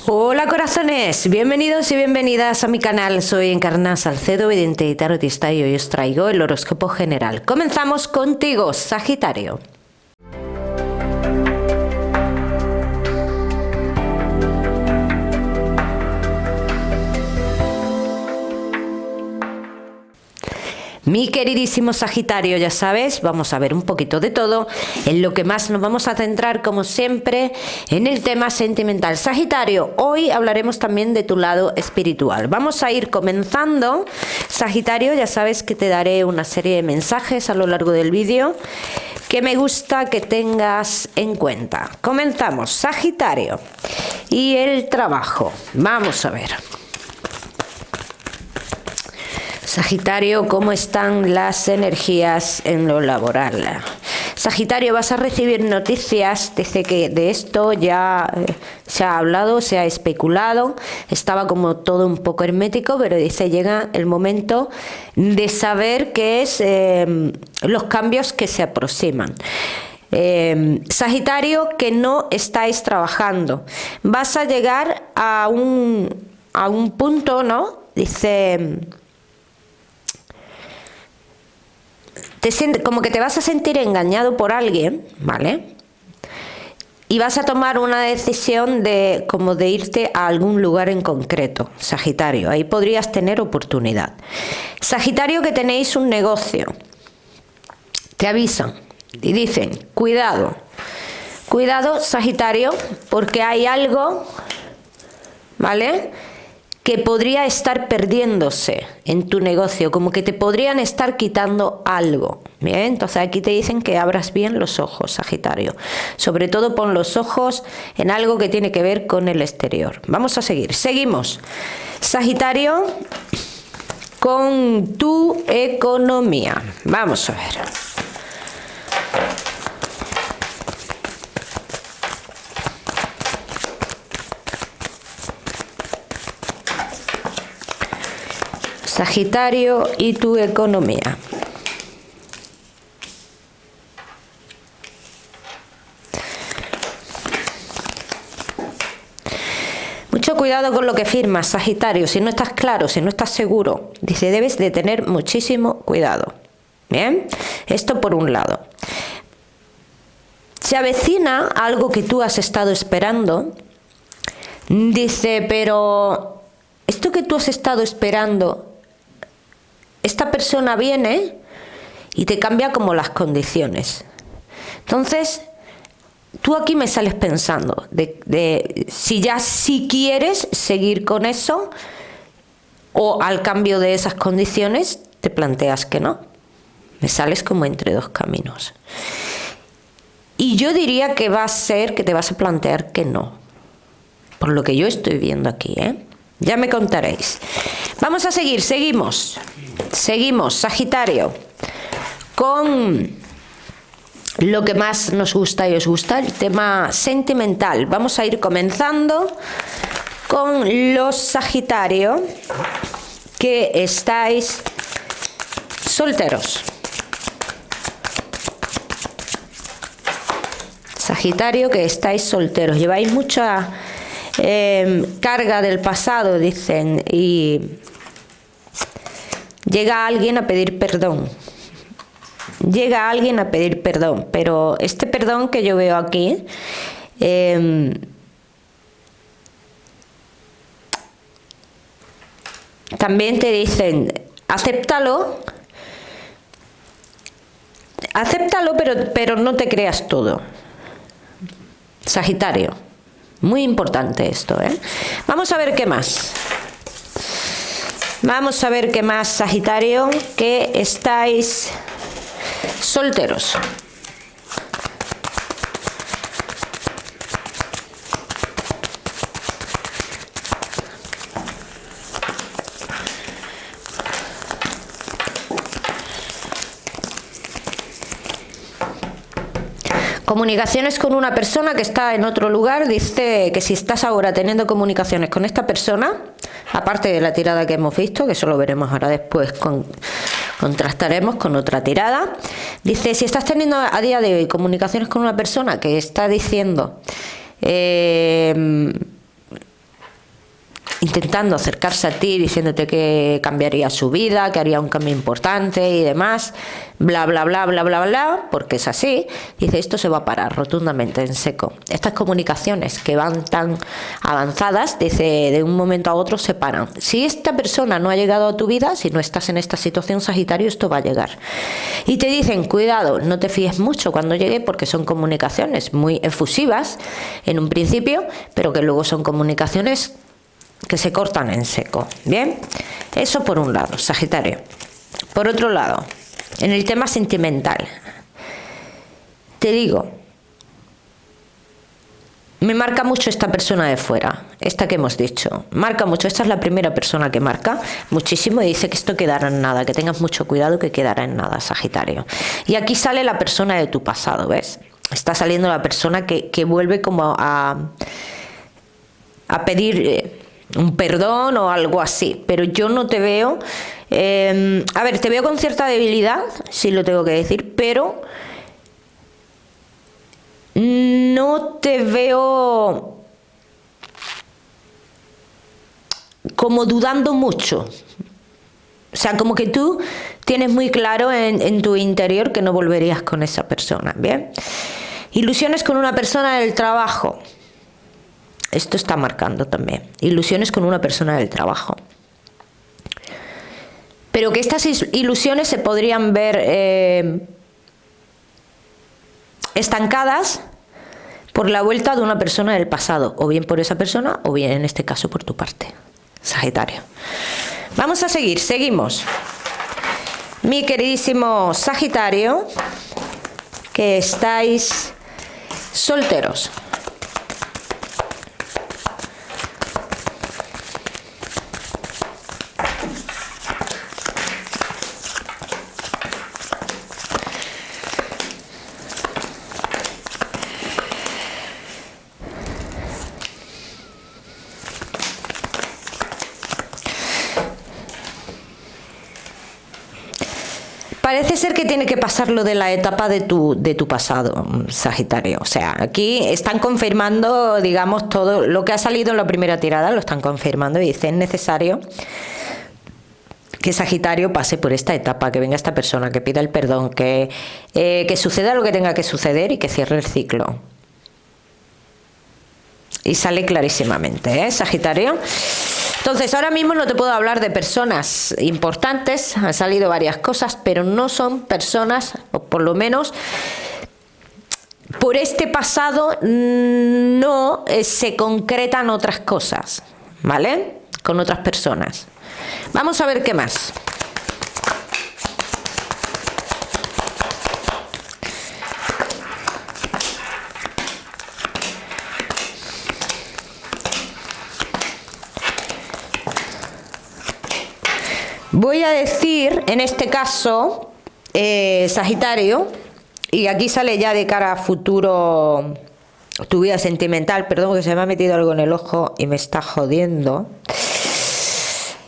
Hola corazones, bienvenidos y bienvenidas a mi canal. Soy Encarna Salcedo, vidente y tarotista, y hoy os traigo el horóscopo general. Comenzamos contigo, Sagitario. Mi queridísimo Sagitario, ya sabes, vamos a ver un poquito de todo. En lo que más nos vamos a centrar, como siempre, en el tema sentimental. Sagitario, hoy hablaremos también de tu lado espiritual. Vamos a ir comenzando. Sagitario, ya sabes que te daré una serie de mensajes a lo largo del vídeo que me gusta que tengas en cuenta. Comenzamos, Sagitario. Y el trabajo. Vamos a ver. Sagitario, ¿cómo están las energías en lo laboral? Sagitario, vas a recibir noticias, dice que de esto ya se ha hablado, se ha especulado, estaba como todo un poco hermético, pero dice llega el momento de saber qué es los cambios que se aproximan. Sagitario, que no estáis trabajando, vas a llegar a un punto, ¿no? Dice... como que te vas a sentir engañado por alguien, ¿vale? Y vas a tomar una decisión de irte a algún lugar en concreto, Sagitario. Ahí podrías tener oportunidad. Sagitario, que tenéis un negocio. Te avisan y dicen, cuidado. Cuidado, Sagitario, porque hay algo, ¿vale?, que podría estar perdiéndose en tu negocio, como que te podrían estar quitando algo. Bien, entonces aquí te dicen que abras bien los ojos, Sagitario. Sobre todo pon los ojos en algo que tiene que ver con el exterior. Vamos a seguir. Seguimos. Sagitario, con tu economía. Vamos a ver. Sagitario y tu economía. Mucho cuidado con lo que firmas, Sagitario. Si no estás claro, si no estás seguro, dice, debes de tener muchísimo cuidado. Bien, esto por un lado. Se avecina algo que tú has estado esperando. Dice, pero esto que tú has estado esperando, esta persona viene y te cambia como las condiciones. Entonces, tú aquí me sales pensando de si quieres seguir con eso, o al cambio de esas condiciones te planteas que no. Me sales como entre dos caminos. Y yo diría que va a ser que te vas a plantear que no. Por lo que yo estoy viendo aquí, ¿eh? Ya me contaréis. Vamos a seguir, seguimos, Sagitario, con lo que más nos gusta y os gusta, el tema sentimental. Vamos a ir comenzando con los Sagitario que estáis solteros. Sagitario, que estáis solteros, lleváis mucha carga del pasado, dicen, y llega alguien a pedir perdón. Llega alguien a pedir perdón, pero este perdón que yo veo aquí también te dicen, acéptalo, pero no te creas todo, Sagitario. Muy importante esto, ¿eh? Vamos a ver qué más. Vamos a ver qué más, Sagitario, que estáis solteros. Comunicaciones con una persona que está en otro lugar. Dice que si estás ahora teniendo comunicaciones con esta persona, aparte de la tirada que hemos visto, que eso lo veremos ahora después, contrastaremos con otra tirada. Dice, si estás teniendo a día de hoy comunicaciones con una persona que está diciendo intentando acercarse a ti, diciéndote que cambiaría su vida, que haría un cambio importante y demás, bla, bla, bla, bla, bla, bla, porque es así. Dice, esto se va a parar rotundamente, en seco. Estas comunicaciones que van tan avanzadas, dice, de un momento a otro se paran. Si esta persona no ha llegado a tu vida, si no estás en esta situación, Sagitario, esto va a llegar. Y te dicen, cuidado, no te fíes mucho cuando llegue, porque son comunicaciones muy efusivas en un principio, pero que luego son comunicaciones que se cortan en seco. Bien, eso por un lado, Sagitario. Por otro lado, en el tema sentimental, te digo, me marca mucho esta persona de fuera, esta que hemos dicho, marca mucho. Esta es la primera persona que marca muchísimo y dice que esto quedará en nada, que tengas mucho cuidado, que quedará en nada, Sagitario. Y aquí sale la persona de tu pasado, ¿ves? Está saliendo la persona que vuelve como a pedir un perdón o algo así, pero yo no te veo, a ver, te veo con cierta debilidad, sí lo tengo que decir, pero no te veo como dudando mucho. O sea, como que tú tienes muy claro en tu interior que no volverías con esa persona, ¿bien? Ilusiones con una persona del trabajo. Esto está marcando también. Ilusiones con una persona del trabajo. Pero que estas ilusiones se podrían ver estancadas por la vuelta de una persona del pasado. O bien por esa persona, o bien en este caso por tu parte, Sagitario. Vamos a seguir, seguimos. Mi queridísimo Sagitario, que estáis solteros. Parece ser que tiene que pasar lo de la etapa de tu pasado, Sagitario. O sea, aquí están confirmando, digamos, todo lo que ha salido en la primera tirada, lo están confirmando y dicen, es necesario que Sagitario pase por esta etapa, que venga esta persona, que pida el perdón, que suceda lo que tenga que suceder y que cierre el ciclo. Y sale clarísimamente, Sagitario. Entonces, ahora mismo no te puedo hablar de personas importantes, han salido varias cosas, pero no son personas, o por lo menos por este pasado no se concretan otras cosas, ¿vale? Con otras personas. Vamos a ver qué más. Voy a decir, en este caso, Sagitario, y aquí sale ya de cara a futuro tu vida sentimental, perdón que se me ha metido algo en el ojo y me está jodiendo.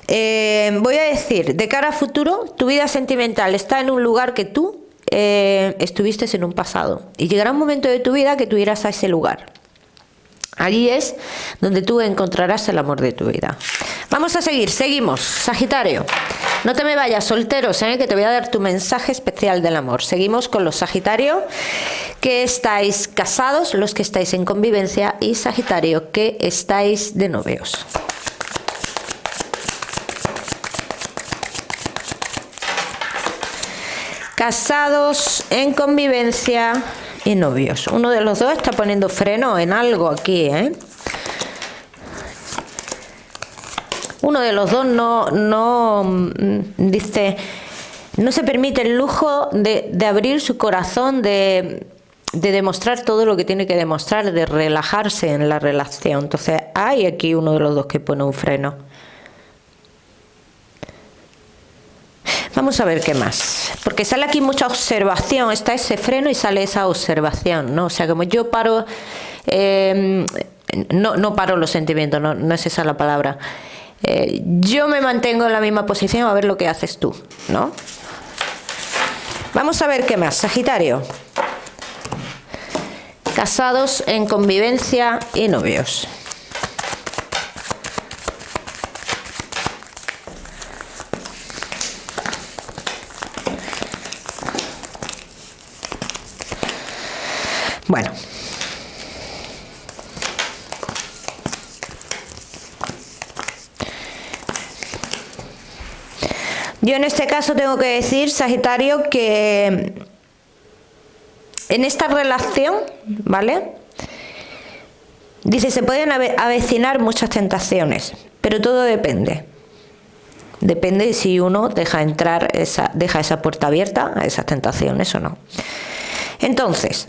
Voy a decir, de cara a futuro, tu vida sentimental está en un lugar que tú estuviste en un pasado. Y llegará un momento de tu vida que tú irás a ese lugar. Allí es donde tú encontrarás el amor de tu vida. Vamos a seguir, seguimos. Sagitario, no te me vayas, solteros, que te voy a dar tu mensaje especial del amor. Seguimos con los Sagitario que estáis casados, los que estáis en convivencia, y Sagitario que estáis de novios. Casados, en convivencia y novios. Uno de los dos está poniendo freno en algo aquí, Uno de los dos dice, no se permite el lujo de abrir su corazón, de demostrar todo lo que tiene que demostrar, de relajarse en la relación. Entonces hay aquí uno de los dos que pone un freno. Vamos a ver qué más, porque sale aquí mucha observación, está ese freno y sale esa observación, ¿no? O sea, como yo paro, no paro los sentimientos, no es esa la palabra. Yo me mantengo en la misma posición a ver lo que haces tú, ¿no? Vamos a ver qué más, Sagitario. Casados, en convivencia y novios. Yo en este caso tengo que decir, Sagitario, que en esta relación, ¿vale? Dice, se pueden avecinar muchas tentaciones, pero todo depende. Depende de si uno deja entrar, deja esa puerta abierta a esas tentaciones o no. Entonces,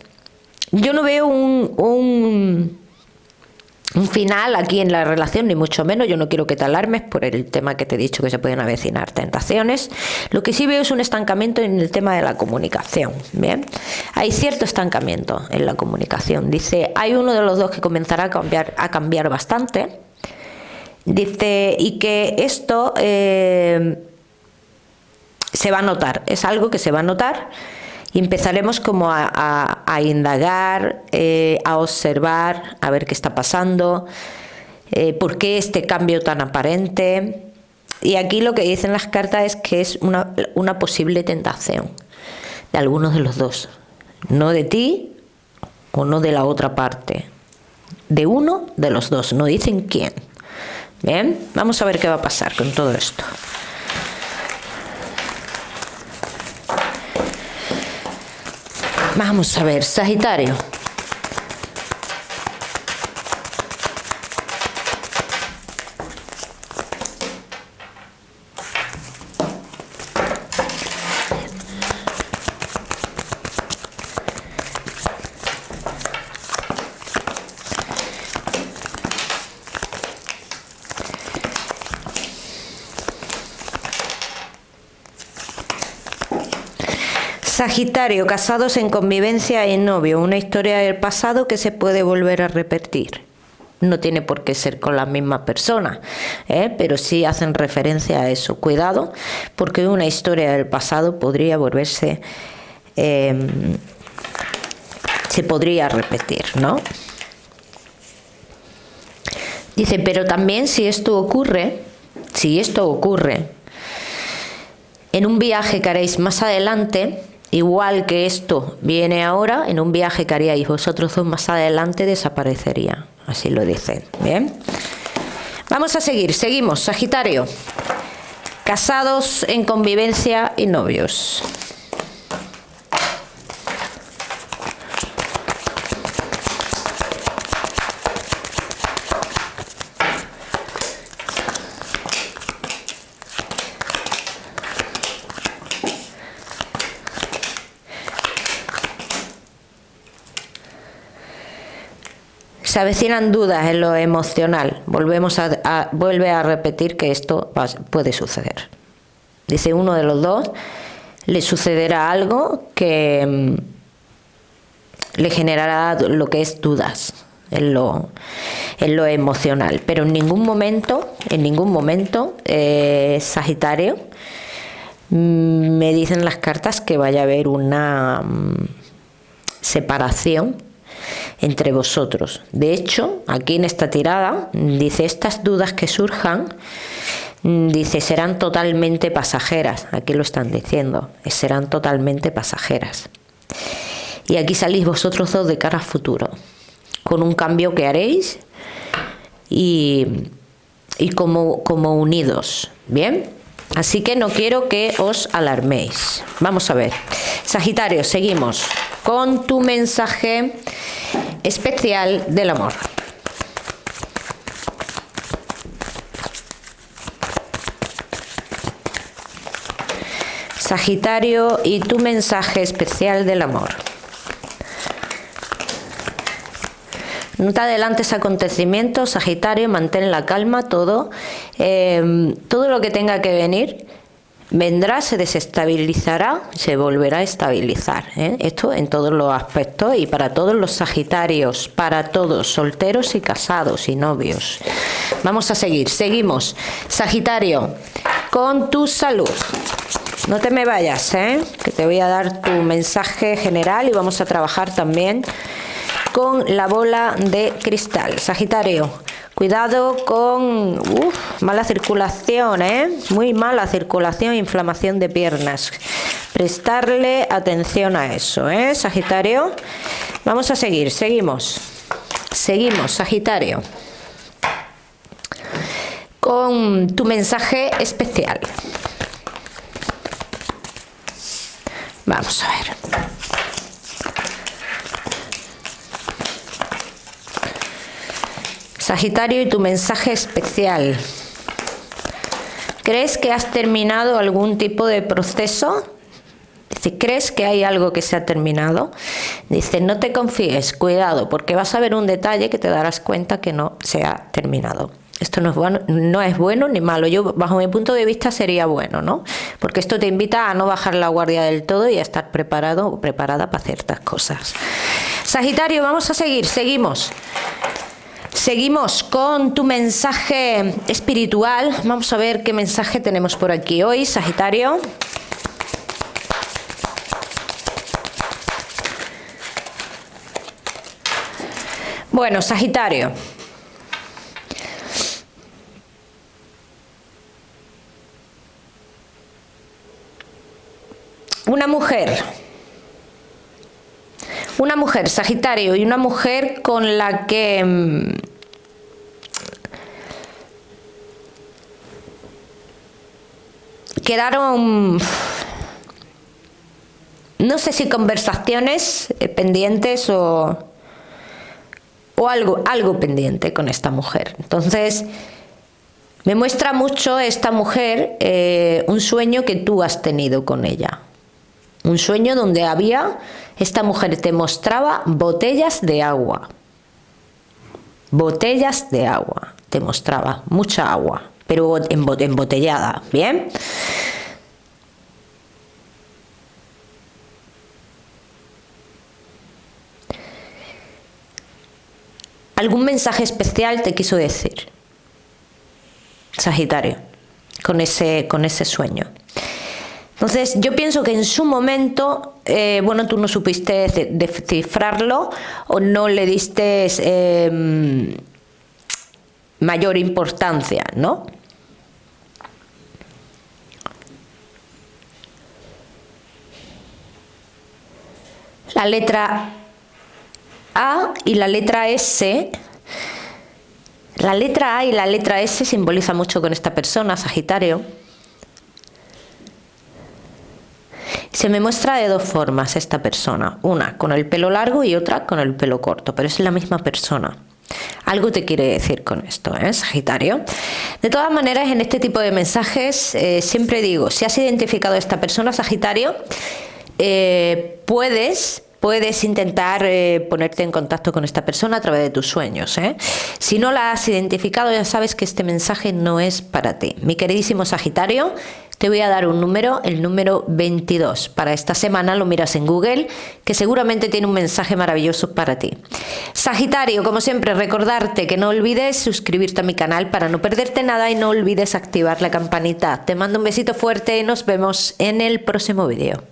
yo no veo un final aquí en la relación, ni mucho menos. Yo no quiero que te alarmes por el tema que te he dicho, que se pueden avecinar tentaciones. Lo que sí veo es un estancamiento en el tema de la comunicación. Bien, hay cierto estancamiento en la comunicación. Dice, hay uno de los dos que comenzará a cambiar bastante. Dice, y que esto se va a notar, es algo que se va a notar. Y empezaremos como a indagar, a observar, a ver qué está pasando, por qué este cambio tan aparente. Y aquí lo que dicen las cartas es que es una posible tentación de algunos de los dos. No de ti o no de la otra parte. De uno de los dos, no dicen quién. Bien, vamos a ver qué va a pasar con todo esto. Vamos a ver, Sagitario. Sagitario, casados en convivencia y novio, una historia del pasado que se puede volver a repetir. No tiene por qué ser con la misma persona, pero sí hacen referencia a eso. Cuidado, porque una historia del pasado podría volverse, se podría repetir, ¿no? Dice, pero también si esto ocurre en un viaje que haréis más adelante, igual que esto viene ahora, en un viaje que haríais vosotros dos más adelante, desaparecería. Así lo dicen. Bien. Vamos a seguir. Seguimos. Sagitario. Casados en convivencia y novios. Se avecinan dudas en lo emocional. Vuelve a repetir que esto puede suceder. Dice, uno de los dos le sucederá algo que le generará lo que es dudas en lo emocional. Pero en ningún momento, Sagitario, me dicen las cartas que vaya a haber una separación entre vosotros. De hecho, aquí en esta tirada dice, estas dudas que surjan, dice, serán totalmente pasajeras. Aquí lo están diciendo, serán totalmente pasajeras. Y aquí salís vosotros dos de cara a futuro, con un cambio que haréis y como unidos. Bien, así que no quiero que os alarméis. Vamos a ver, Sagitario, seguimos con tu mensaje especial del amor. Sagitario, y tu mensaje especial del amor. No te adelantes a acontecimientos, Sagitario, mantén la calma, todo lo que tenga que venir vendrá, se desestabilizará, se volverá a estabilizar. Esto en todos los aspectos y para todos los Sagitarios, para todos, solteros y casados y novios. Vamos a seguir, seguimos. Sagitario, con tu salud. No te me vayas, que te voy a dar tu mensaje general y vamos a trabajar también con la bola de cristal. Sagitario, cuidado con mala circulación, muy mala circulación, inflamación de piernas. Prestarle atención a eso, Sagitario. Vamos a seguir, seguimos, Sagitario, con tu mensaje especial. Vamos a ver. Sagitario, y tu mensaje especial. ¿Crees que has terminado algún tipo de proceso? Dice, ¿crees que hay algo que se ha terminado? Dice, no te confíes, cuidado, porque vas a ver un detalle que te darás cuenta que no se ha terminado. Esto no es bueno ni malo. Yo, bajo mi punto de vista, sería bueno, ¿no? Porque esto te invita a no bajar la guardia del todo y a estar preparado o preparada para ciertas cosas. Sagitario, vamos a seguir, seguimos. Seguimos con tu mensaje espiritual. Vamos a ver qué mensaje tenemos por aquí hoy, Sagitario. Bueno, Sagitario. Una mujer, Sagitario, y una mujer con la que quedaron, no sé si conversaciones pendientes o algo pendiente con esta mujer. Entonces, me muestra mucho esta mujer un sueño que tú has tenido con ella. Un sueño donde esta mujer te mostraba botellas de agua. Botellas de agua. Te mostraba mucha agua, pero embotellada. ¿Bien? ¿Algún mensaje especial te quiso decir, Sagitario, con ese sueño? Entonces, yo pienso que en su momento, tú no supiste descifrarlo o no le diste mayor importancia, ¿no? La letra A y la letra S. La letra A y la letra S simboliza mucho con esta persona, Sagitario. Se me muestra de dos formas esta persona, una con el pelo largo y otra con el pelo corto, pero es la misma persona. Algo te quiere decir con esto, Sagitario. De todas maneras, en este tipo de mensajes siempre digo, si has identificado a esta persona, Sagitario, puedes intentar ponerte en contacto con esta persona a través de tus sueños. Si no la has identificado, ya sabes que este mensaje no es para ti. Mi queridísimo Sagitario, te voy a dar un número, el número 22. Para esta semana lo miras en Google, que seguramente tiene un mensaje maravilloso para ti. Sagitario, como siempre, recordarte que no olvides suscribirte a mi canal para no perderte nada y no olvides activar la campanita. Te mando un besito fuerte y nos vemos en el próximo vídeo.